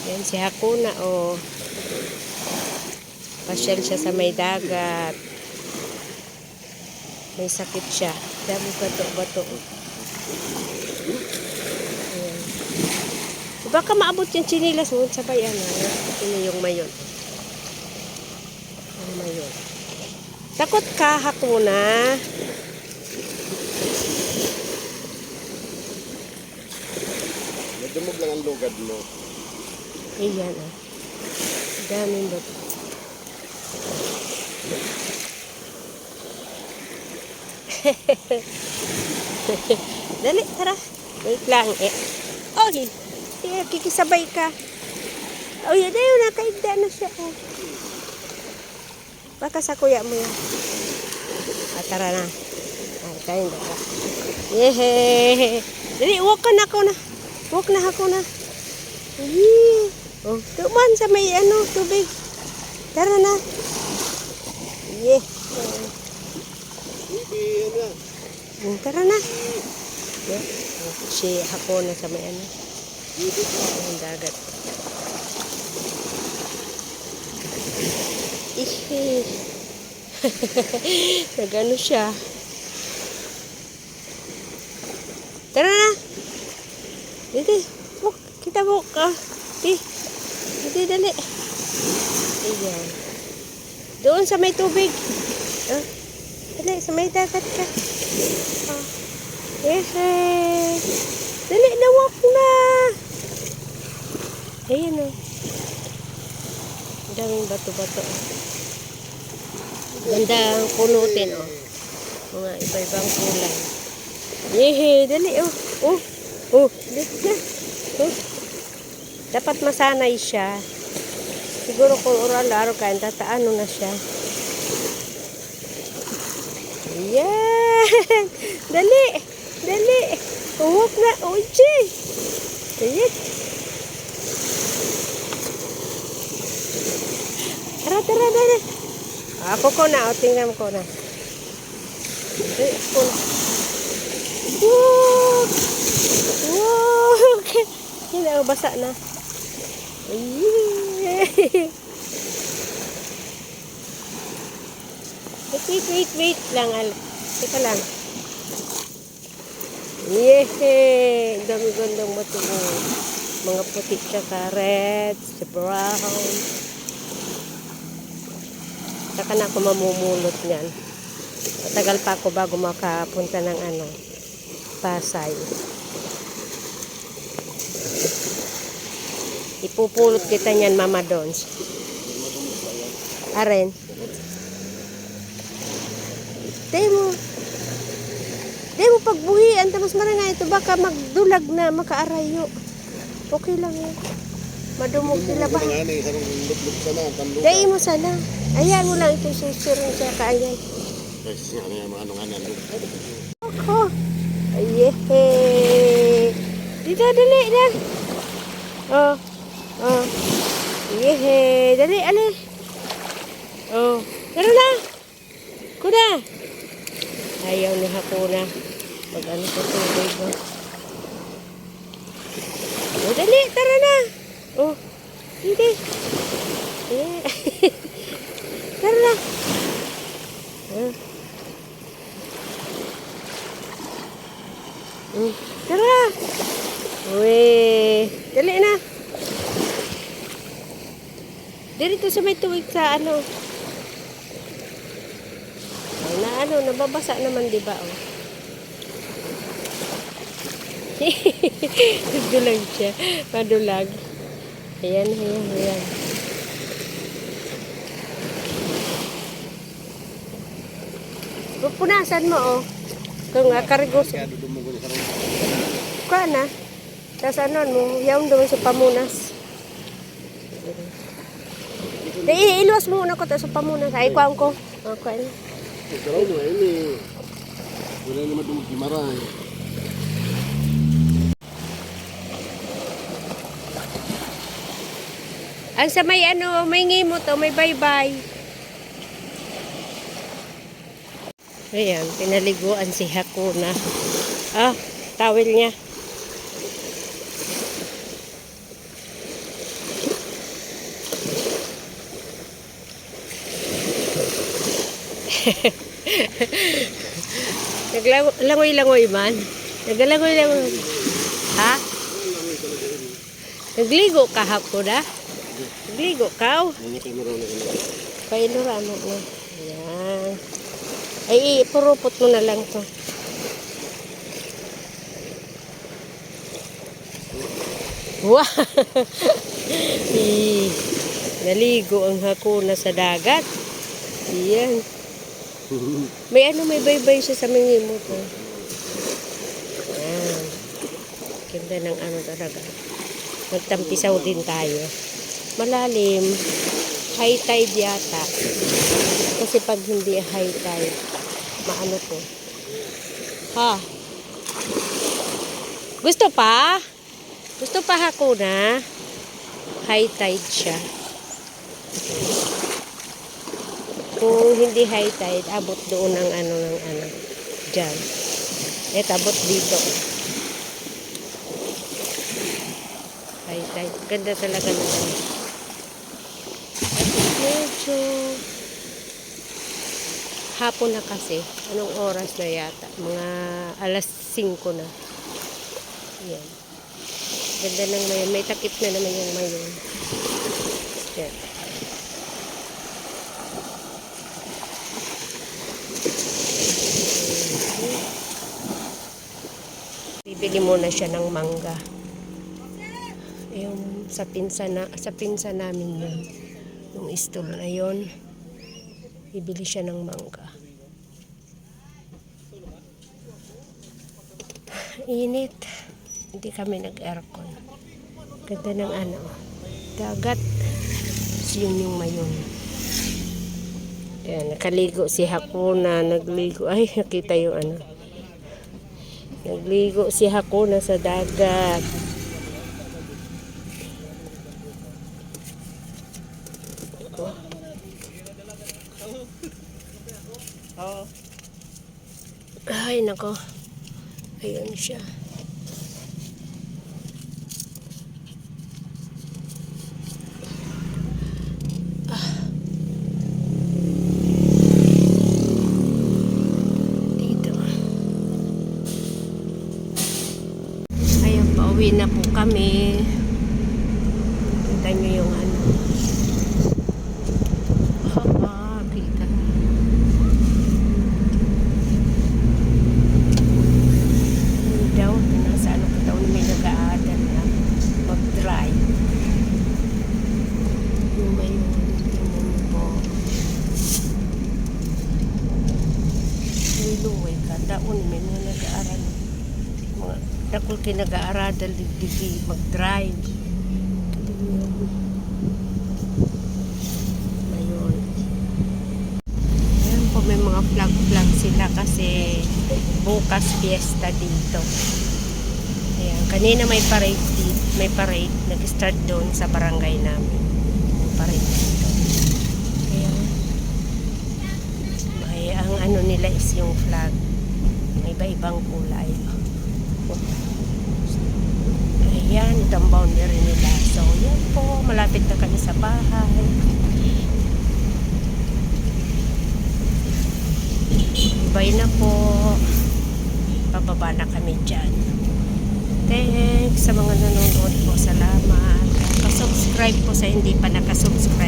Yan si Hakuna, oh. Pasyal siya sa may dagat. May sakit siya. Dami bato-bato. Ayan. Baka maabot yung chinilas mo. Sabay, ano. Ito yung mayon. Yung mayon. Takot ka, Hakuna. Nadumog lang ang lugad mo. Ayan, oh. Daming bato. Dali, tara. Wait lang, eh. Oh, kikisabay ka. Oh, yan na yun. Nakaigda na siya, oh. Baka sa kuya mo yan. Ah, tara na. Ay, kain na ka. Yehey. Dali, walk ka na ako na. Walk na ako na. Yee. Oh, tuman sa may ano, tubig. Tara na. Yeah. Tara na. Yeah. Si Hakuna sa may ano. Ang dagat. Ihe. Nagano siya. Tara na. Dito. Buk. Kita buk. Dito dali. Ayan. Doon sa may tubig. Ah. Dali, sa may dagat ka. Ah. Dali, nawak na. Ayan o. Daming bato-bato. Ganda ang punutin o. Mga iba-ibang kulay. Yehe, dali o. Dali. Dapat masanay siya. Siguro kung oral-araw kain, tataano na siya. Ayan. Dali. Uwak na. Uji. Ayan. Tara. Ako ko na. Tingnan ko na. Ako na. Wow. Hindi, basa na. Wait lang. Teka lang. Yehey! Dami-gandang matuo. Mga puti tsaka red, brown. Tsaka na ako mamumulot niyan. Matagal pa ako bago makapunta ng Pasay. Ipupulot kita niyan, Mama Dons. Aren. Demo pagbuhian, tapos marangay ito, baka magdulag na, makaarayo. Okay lang yan. Madumog sila ba? Dahil mo sana. Ayan mo lang ito, susurong siya kaayay. Ako. Ayehey. Dito, dali na. Oh. Yehey. Dali, ali. Oh. Tara na. Kuda. Ayaw ni Hakuna. Pag sa tubig. Oh, dali. Tara na. Oh. Hindi. Yeah. Tara na. Tara. Uy. Dali na. Dito sa may tuwig sa nababasa naman, di ba? Oh. Dulag siya. Madulag. Ayan. Pupunasan mo, oh. Kung karigos. Kuha na. Tapos mo, yaw doon sa pamunas. Iluwas mo na ko sa pamunas. Ay, kuhaan ko. Kuha na. Ikaw mo, ini. Wala naman dumog kimaray. Ang sa may may ngimot o may baybay. Ayan, pinaliguan si Hakuna. Ah, towel niya. Naglangoy-langoy man. Naglangoy-langoy. Ha? Nagligo ka hapon na? Nagligo ka? Pailura na na. Ayan. Ay, purupot mo na lang to. Wow! Naligo ang hakuna sa dagat. Iyan. May baybay siya sa mangimot. Ayan. Ganda ng talaga. Nagtampisaw din tayo. Malalim. High tide yata. Kasi pag hindi high tide, maano to. Ha? Gusto pa? Gusto pa hakuna? High tide siya. Kung hindi high tide, abot doon ng dyan. Abot dito. High tide. Ganda talaga na. Medyo hapon na kasi. Anong oras na yata? Mga alas 5 na. Yan. Ganda ng mayon. May takip na naman yung mayon. Yan. Bibili muna siya ng mangga. Yung sa pinsa namin yun. Yung store na yun. Bibili siya ng mangga. Init. Hindi kami nag-aircon. Ganda ng dagat. Yun yung mayon. Ayan, nakaligo si Hakuna. Nagligo. Ay, nakita yung Nagligo si Hakuna sa dagat. Ay, nako. Ayun siya. Dito. Ayun, pauwi na po kami. Kita nyo yung kita. Daw, nasa ko daw may nag-aadan na mag-drive. Yung mayon, tingnan po. Yung luway ka, daon may mga nag-aaral. Mga dakol kinag-aaradal, digdigi, mag-drive. Mayon. Ayan po, may mga flag sila kasi bukas fiesta dito. Ayan, kanina may parade dito. May parade. Nag-start doon sa barangay namin. May parade dito. Ayan. Ang nila is yung flag. May iba-ibang kulay. Ayan, ito ang boundary nila. So, yan po. Malapit na kami sa bahay. Bye na po. Pababa na kami dyan. Thanks sa mga nanonood po. Salamat. Pa-subscribe po sa hindi pa nakasubscribe.